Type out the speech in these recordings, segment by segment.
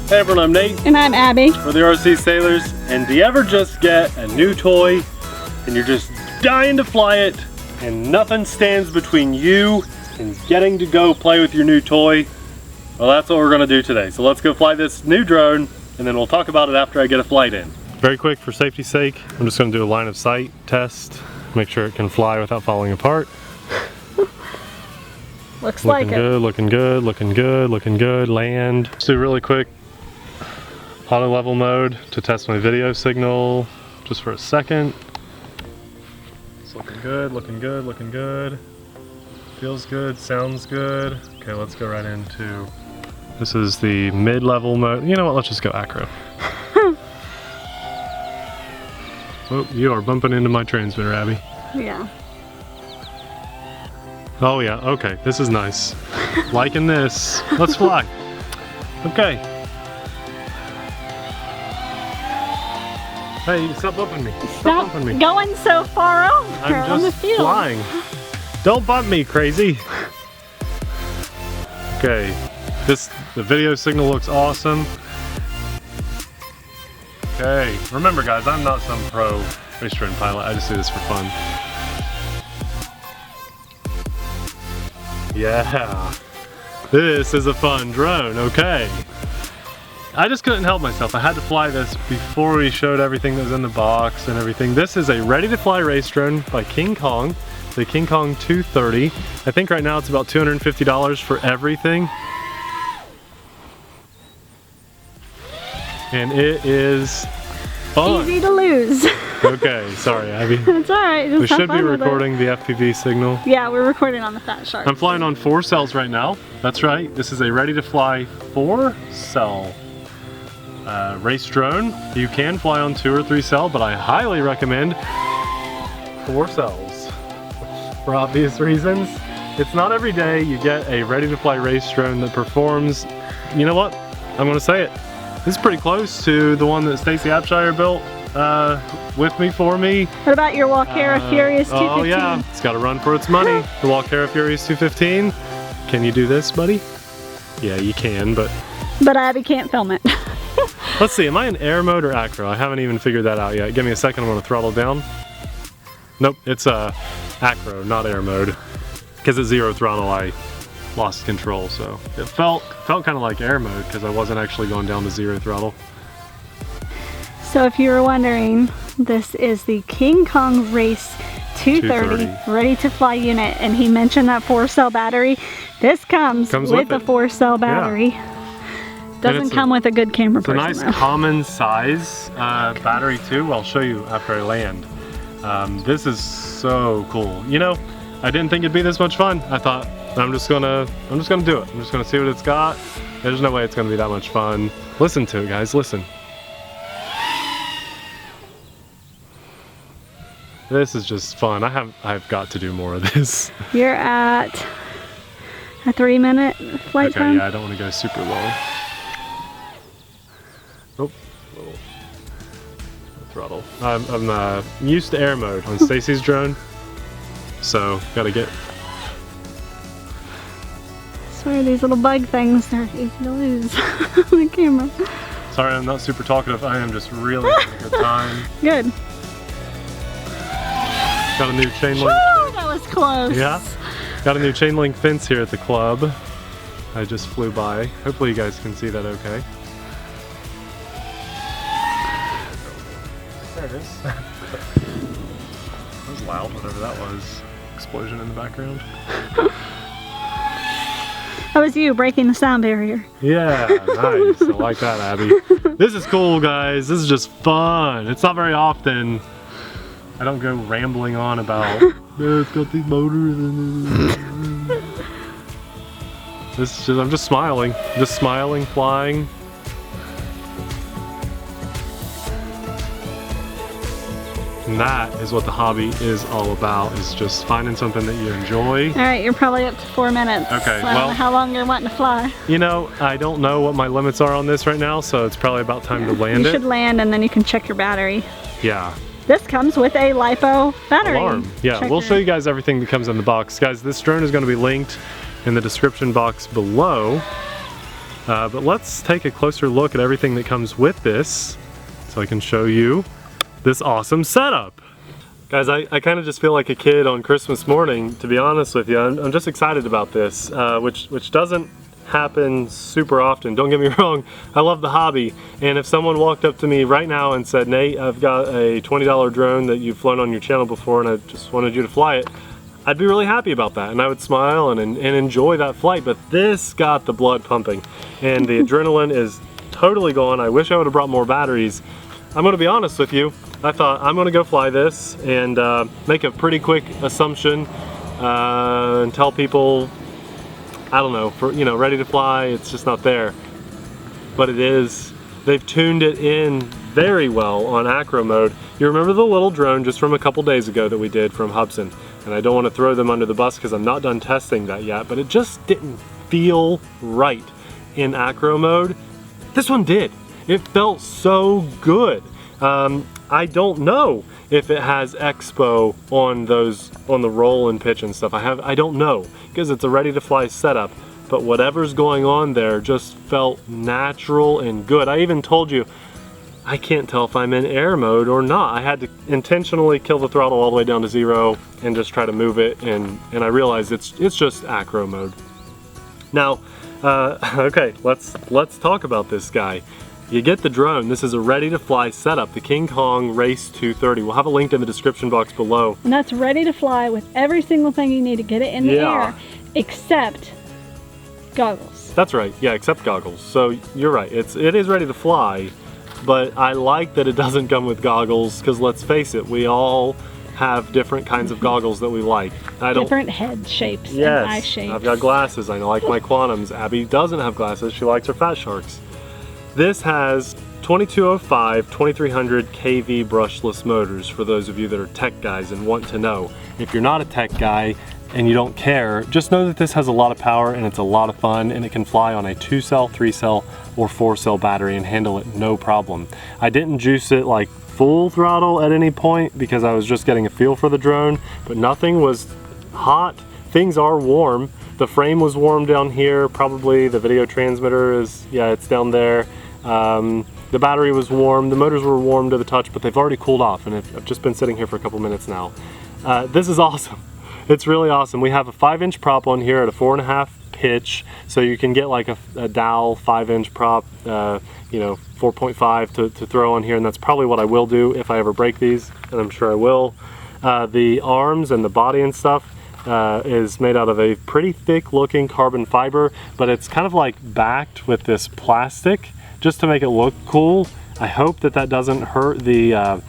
Hey everyone, I'm Nate. And I'm Abby. We're the RTF. And do you ever just get a new toy and you're just dying to fly it and nothing stands between you and getting to go play with your new toy? Well, that's what we're gonna do today. So let's go fly this new drone and then we'll talk about it after I get a flight in. Very quick, for safety's sake, I'm just gonna do a line of sight test, make sure it can fly without falling apart. Looks like it. Looking good, looking good, looking good. Land. Just do really quick auto level mode to test my video signal just for a second. It's looking good, looking good, looking good. Feels good, sounds good. Okay, let's go right into, this is the mid-level mode. You know what, let's just go Acro. Oh, you are bumping into my transmitter, Abby. Yeah. Oh yeah, okay, this is nice. Liking this. Let's fly. Okay. Hey, stop bumping me. Stop bumping me. Going so far over on the field. I'm just flying. Don't bump me, crazy. Okay, the video signal looks awesome. Okay, remember guys, I'm not some pro race drone pilot. I just do this for fun. Yeah, this is a fun drone, okay. I just couldn't help myself. I had to fly this before we showed everything that was in the box and everything. This is a ready-to-fly race drone by KingKong, the KingKong 230. I think right now it's about $250 for everything. And it is fun. Easy to lose. Okay, sorry Abby. It's alright. We should be recording the FPV signal. Yeah, we're recording on the Fat Shark. I'm flying on 4 cells right now. That's right. This is a ready-to-fly 4-cell race drone. You can fly on 2 or 3 cell, but I highly recommend 4 cells for obvious reasons. It's not every day you get a ready-to-fly race drone that performs. You know what? I'm gonna say it. This is pretty close to the one that Stacey Abshire built with me, for me. What about your Walkera Furious 215? Oh yeah, it's got to run for its money. The Walkera Furious 215. Can you do this, buddy? Yeah, you can, but Abby can't film it. Let's see, am I in air mode or Acro? I haven't even figured that out yet. Give me a second, I'm gonna throttle down. Nope, it's Acro, not air mode. Because at 0 throttle, I lost control, so it felt kind of like air mode because I wasn't actually going down to 0 throttle. So if you were wondering, this is the KingKong Race 230 ready-to-fly unit, and he mentioned that 4-cell battery. This comes with a 4-cell battery. Yeah. Doesn't come with a good camera person. It's a nice common size battery too. I'll show you after I land. This is so cool. You know, I didn't think it'd be this much fun. I thought I'm just gonna do it. I'm just gonna see what it's got. There's no way it's gonna be that much fun. Listen to it, guys. Listen. This is just fun. I've got to do more of this. You're at a 3-minute flight time? Okay, yeah, I don't want to go super long. Oh, little throttle. I'm used to air mode on Stacey's drone, so gotta get. I swear these little bug things are easy to lose on the camera. Sorry, I'm not super talkative. I am just really having a good time. Good. Got a new chain link. Woo, that was close. Yeah. Got a new chain link fence here at the club. I just flew by. Hopefully you guys can see that okay. There it is. That was loud, whatever that was. Explosion in the background. That was you breaking the sound barrier. Yeah, nice. I like that, Abby. This is cool, guys. This is just fun. It's not very often I don't go rambling on about, it's got these motors in it. This is just, I'm just smiling, flying. And that is what the hobby is all about, is just finding something that you enjoy. All right, you're probably up to 4 minutes. Okay, so I don't know how long you're wanting to fly. You know, I don't know what my limits are on this right now, so it's probably about time to land it. You should land and then you can check your battery. Yeah. This comes with a LiPo battery. Alarm. Yeah, we'll show you guys everything that comes in the box. Guys, this drone is going to be linked in the description box below. But let's take a closer look at everything that comes with this so I can show you this awesome setup. Guys, I kind of just feel like a kid on Christmas morning, to be honest with you. I'm just excited about this, which doesn't happen super often. Don't get me wrong, I love the hobby, and if someone walked up to me right now and said, Nate, I've got a $20 drone that you've flown on your channel before and I just wanted you to fly it, I'd be really happy about that, and I would smile and enjoy that flight. But this got the blood pumping and the adrenaline is totally gone. I wish I would have brought more batteries. I'm going to be honest with you, I thought I'm going to go fly this and make a pretty quick assumption and tell people, I don't know, for, you know, ready to fly, it's just not there. But it is. They've tuned it in very well on Acro mode. You remember the little drone just from a couple days ago that we did from Hubson, and I don't want to throw them under the bus because I'm not done testing that yet, but it just didn't feel right in Acro mode. This one did. It felt so good. I don't know if it has expo on the roll and pitch and stuff. I don't know, because it's a ready to fly setup, but whatever's going on there just felt natural and good. I even told you I can't tell if I'm in air mode or not. I had to intentionally kill the throttle all the way down to 0 and just try to move it, and I realized it's just Acro mode. Now, okay, let's talk about this guy. You get the drone. This is a ready to fly setup, the KingKong Race 230. We'll have a link in the description box below. And that's ready to fly with every single thing you need to get it in the air, except goggles. That's right, yeah, except goggles. So you're right, it is ready to fly, but I like that it doesn't come with goggles, because let's face it, we all have different kinds of goggles that we like. Different head shapes and eye shapes. I've got glasses, I like my Quantums. Abby doesn't have glasses, she likes her Fat Sharks. This has 2205, 2300 kV brushless motors for those of you that are tech guys and want to know. If you're not a tech guy and you don't care, just know that this has a lot of power and it's a lot of fun, and it can fly on a 2-cell, 3-cell, or 4-cell battery and handle it no problem. I didn't juice it like full throttle at any point because I was just getting a feel for the drone, but nothing was hot. Things are warm. The frame was warm down here, probably the video transmitter is, yeah, it's down there. The battery was warm, the motors were warm to the touch, but they've already cooled off, and I've just been sitting here for a couple minutes now. This is awesome. It's really awesome. We have a 5-inch prop on here at a 4.5 pitch, so you can get like a dowel 5-inch prop, you know, 4.5 to throw on here, and that's probably what I will do if I ever break these, and I'm sure I will. The arms and the body and stuff is made out of a pretty thick looking carbon fiber, but it's kind of like backed with this plastic just to make it look cool. I hope that doesn't hurt the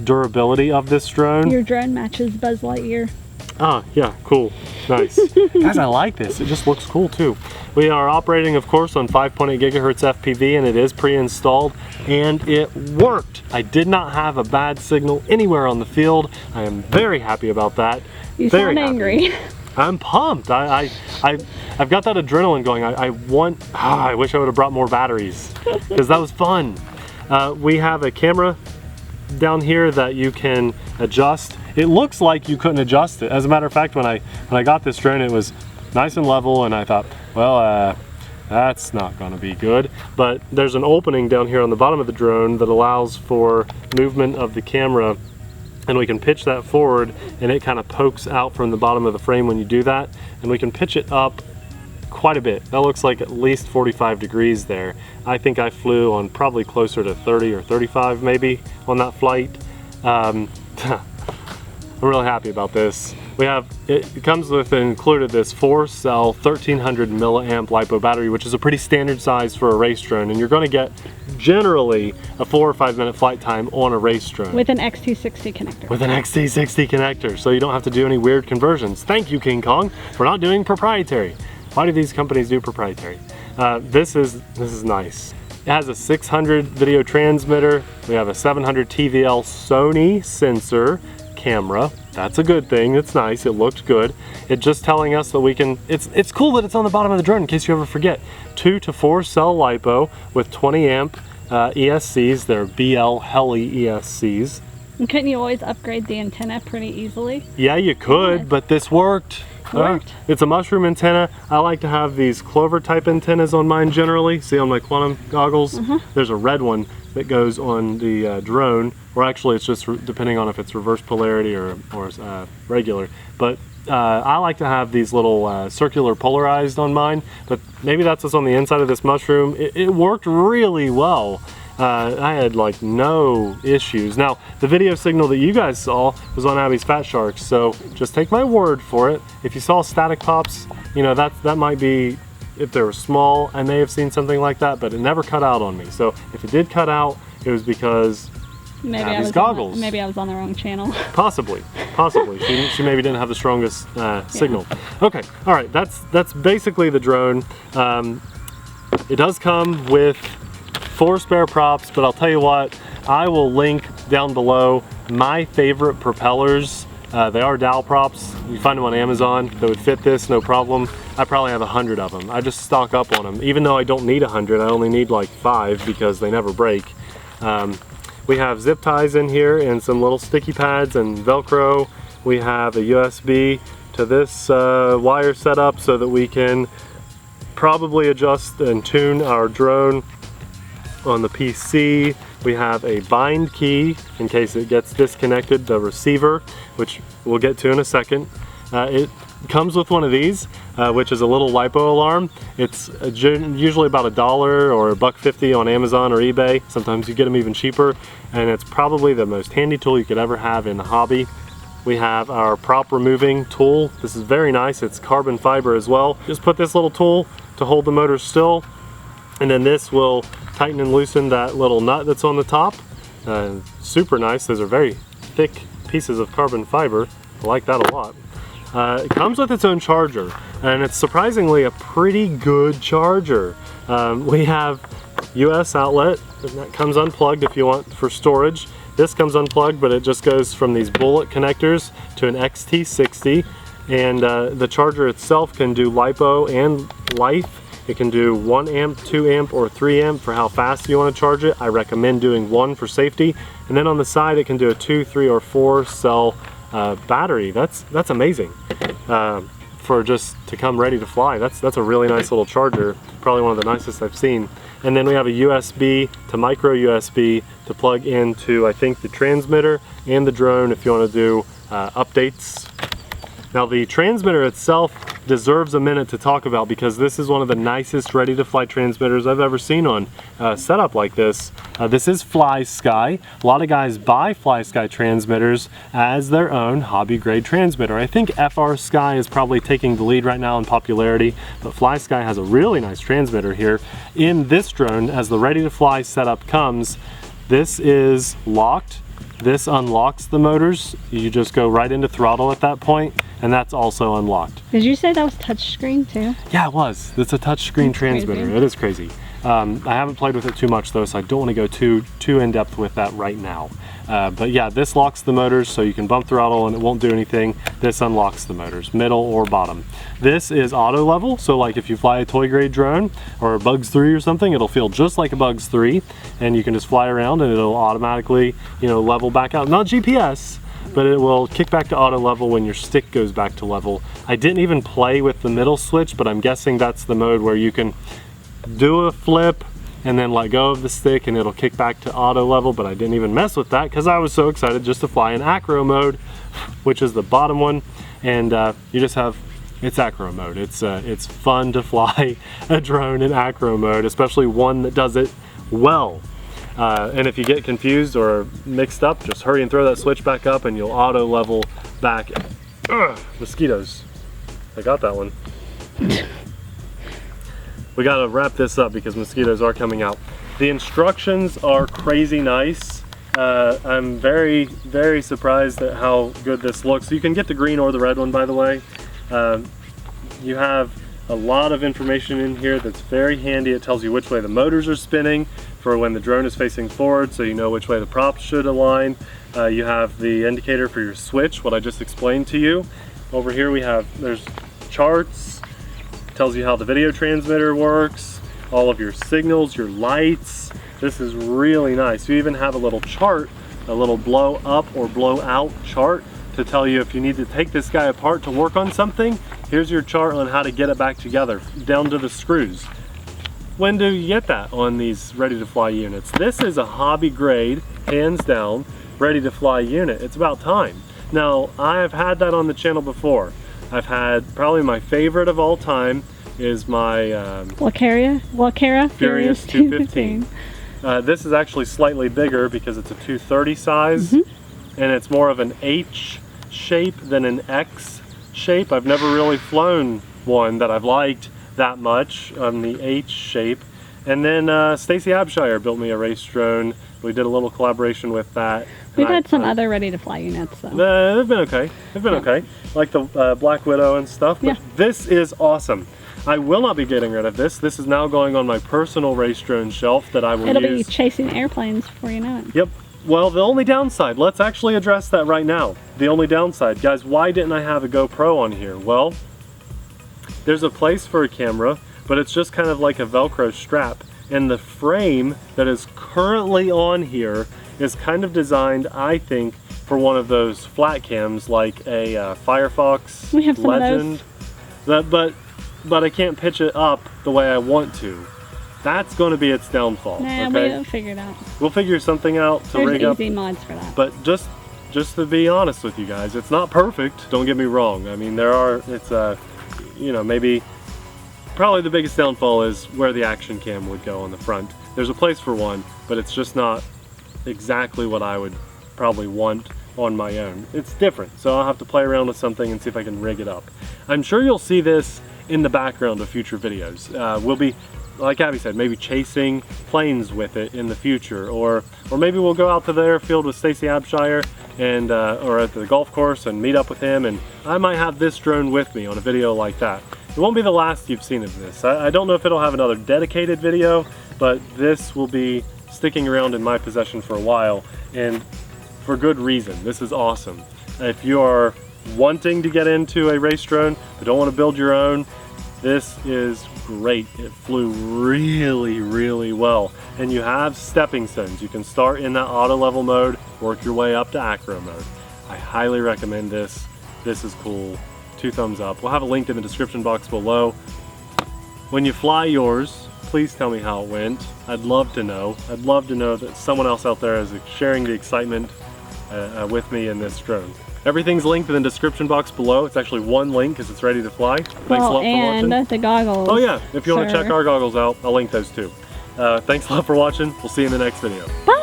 durability of this drone. Your drone matches Buzz Lightyear. Ah, yeah, cool, nice. Guys, I like this, it just looks cool too. We are operating, of course, on 5.8 gigahertz FPV, and it is pre-installed, and it worked. I did not have a bad signal anywhere on the field. I am very happy about that. You sound angry. I'm pumped. I've got that adrenaline going. I wish I would have brought more batteries, because that was fun. We have a camera down here that you can adjust. It looks like you couldn't adjust it. As a matter of fact, when I got this drone, it was nice and level, and I thought, well, that's not gonna be good. But there's an opening down here on the bottom of the drone that allows for movement of the camera, and we can pitch that forward, and it kind of pokes out from the bottom of the frame when you do that, and we can pitch it up quite a bit. That looks like at least 45 degrees there. I think I flew on probably closer to 30 or 35 maybe on that flight. I'm really happy about this. It comes with included this 4-cell 1300 milliamp LiPo battery, which is a pretty standard size for a race drone, and you're going to get generally a 4 or 5 minute flight time on a race drone. With an XT60 connector. With an XT60 connector, so you don't have to do any weird conversions. Thank you, KingKong, for not doing proprietary. Why do these companies do proprietary? This is nice. It has a 600 video transmitter. We have a 700 TVL Sony sensor camera. That's a good thing. It's nice. It looked good. It's just telling us that we can. It's cool that it's on the bottom of the drone in case you ever forget. 2 to 4 cell LiPo with 20 amp ESCs. They're BL Heli ESCs. And couldn't you always upgrade the antenna pretty easily? Yeah, you could, but this worked. Worked. It's a mushroom antenna. I like to have these clover type antennas on mine generally. See on my quantum goggles? There's a red one that goes on the drone, or actually it's just depending on if it's reverse polarity or regular. But I like to have these little circular polarized on mine, but maybe that's what's on the inside of this mushroom. It worked really well. I had like no issues. Now, the video signal that you guys saw was on Abby's Fat Sharks, so just take my word for it. If you saw static pops, you know, that might be, if they were small, I may have seen something like that, but it never cut out on me. So if it did cut out, it was because Abby's goggles. Maybe I was on the wrong channel. Possibly. She maybe didn't have the strongest signal. Okay, all right, that's basically the drone. It does come with 4 spare props, but I'll tell you what, I will link down below my favorite propellers. They are dowel props. You find them on Amazon. They would fit this, no problem. I probably have 100 of them. I just stock up on them. Even though I don't need 100, I only need like 5 because they never break. We have zip ties in here and some little sticky pads and Velcro. We have a USB to this wire setup so that we can probably adjust and tune our drone on the PC. We have a bind key in case it gets disconnected, the receiver, which we'll get to in a second. It comes with one of these, which is a little LiPo alarm. It's usually about $1 or $1.50 on Amazon or eBay. Sometimes you get them even cheaper, and it's probably the most handy tool you could ever have in the hobby. We have our prop removing tool. This is very nice. It's carbon fiber as well. Just put this little tool to hold the motor still, and then this will tighten and loosen that little nut that's on the top. Super nice. Those are very thick pieces of carbon fiber. I like that a lot. It comes with its own charger, and it's surprisingly a pretty good charger. We have US outlet, and that comes unplugged if you want for storage. This comes unplugged, but it just goes from these bullet connectors to an XT60, and the charger itself can do LiPo and life. It can do 1 amp, 2 amp, or 3 amp for how fast you want to charge it. I recommend doing 1 for safety. And then on the side, it can do a 2, 3, or 4 cell battery. That's amazing for just to come ready to fly. That's a really nice little charger. Probably one of the nicest I've seen. And then we have a USB to micro USB to plug into, I think, the transmitter and the drone if you want to do updates. Now the transmitter itself deserves a minute to talk about because this is one of the nicest ready to fly transmitters I've ever seen on setup like this. This is FlySky. A lot of guys buy FlySky transmitters as their own hobby grade transmitter. I think TheRcSaylors is probably taking the lead right now in popularity, but FlySky has a really nice transmitter here. In this drone, as the ready to fly setup comes, this is locked. This unlocks the motors. You just go right into throttle at that point, and that's also unlocked. Did you say that was touchscreen too? Yeah, it was. It's a touchscreen transmitter. Crazy. It is crazy. I haven't played with it too much though, so I don't want to go too in depth with that right now. But yeah, this locks the motors so you can bump throttle and it won't do anything. This unlocks the motors, middle or bottom. This is auto level, so like if you fly a toy grade drone or a Bugs 3 or something, it'll feel just like a Bugs 3, and you can just fly around and it'll automatically, you know, level back out. Not GPS, but it will kick back to auto level when your stick goes back to level. I didn't even play with the middle switch, but I'm guessing that's the mode where you can do a flip and then let go of the stick and it'll kick back to auto level, but I didn't even mess with that because I was so excited just to fly in Acro mode, which is the bottom one, and you just have, it's Acro mode. It's fun to fly a drone in Acro mode, especially one that does it well. And if you get confused or mixed up, just hurry and throw that switch back up and you'll auto level back. Ugh, mosquitoes. I got that one. We gotta wrap this up because mosquitoes are coming out. The instructions are crazy nice. I'm very, very surprised at how good this looks. You can get the green or the red one, by the way. You have a lot of information in here that's very handy. It tells you which way the motors are spinning for when the drone is facing forward, so you know which way the props should align. You have the indicator for your switch, what I just explained to you. Over here there's charts. Tells you how the video transmitter works, all of your signals, your lights. This is really nice. You even have a little chart, a little blow up or blow out chart to to tell you if you need to take this guy apart to work on something, here's your chart on how to get it back together, down to the screws. When do you get that on these ready to fly units? This is a hobby grade, hands down, ready to fly unit. It's about time. Now, I have had that on the channel before. I've had probably my favorite of all time is my Walkera Furious 215. This is actually slightly bigger because it's a 230 size, and it's more of an H shape than an X shape. I've never really flown one that I've liked that much on the H shape. And then Stacey Abshire built me a race drone. We did a little collaboration with that. We've had some other ready to fly units though. They've been okay. They've been okay. Like the Black Widow and stuff. But this is awesome. I will not be getting rid of this. This is now going on my personal race drone shelf that I will use. It'll be chasing airplanes before you know it. Yep. Well, the only downside, let's actually address that right now. The only downside, guys, why didn't I have a GoPro on here? Well, there's a place for a camera, but it's just kind of like a Velcro strap. And the frame that is currently on here is kind of designed, I think, for one of those flat cams like a Firefox we have some Legend. Of those. But I can't pitch it up the way I want to. That's going to be its downfall. Nah, okay? we'll figure it out. We'll figure something out to rig up. There's easy mods for that. But just to be honest with you guys, it's not perfect. Don't get me wrong. I mean, it's you know, maybe probably the biggest downfall is where the action cam would go on the front. There's a place for one, but it's just not exactly what I would probably want on my own. It's different, so I'll have to play around with something and see if I can rig it up. I'm sure you'll see this in the background of future videos. We'll be, like Abby said, maybe chasing planes with it in the future, or maybe we'll go out to the airfield with Stacey Abshire and or at the golf course and meet up with him, and I might have this drone with me on a video like that. It won't be the last you've seen of this. I don't know if it'll have another dedicated video, but this will be sticking around in my possession for a while, and for good reason. This is awesome. If you are wanting to get into a race drone but don't want to build your own, this is great. It flew really, really well. And you have stepping stones. You can start in that auto level mode, work your way up to Acro mode. I highly recommend this. This is cool. 2 thumbs up. We'll have a link in the description box below. When you fly yours, please tell me how it went. I'd love to know. I'd love to know that someone else out there is sharing the excitement with me in this drone. Everything's linked in the description box below. It's actually one link because it's ready to fly. Thanks a lot for watching. And the goggles. Oh yeah, if you want to check our goggles out, I'll link those too. Thanks a lot for watching. We'll see you in the next video. Bye!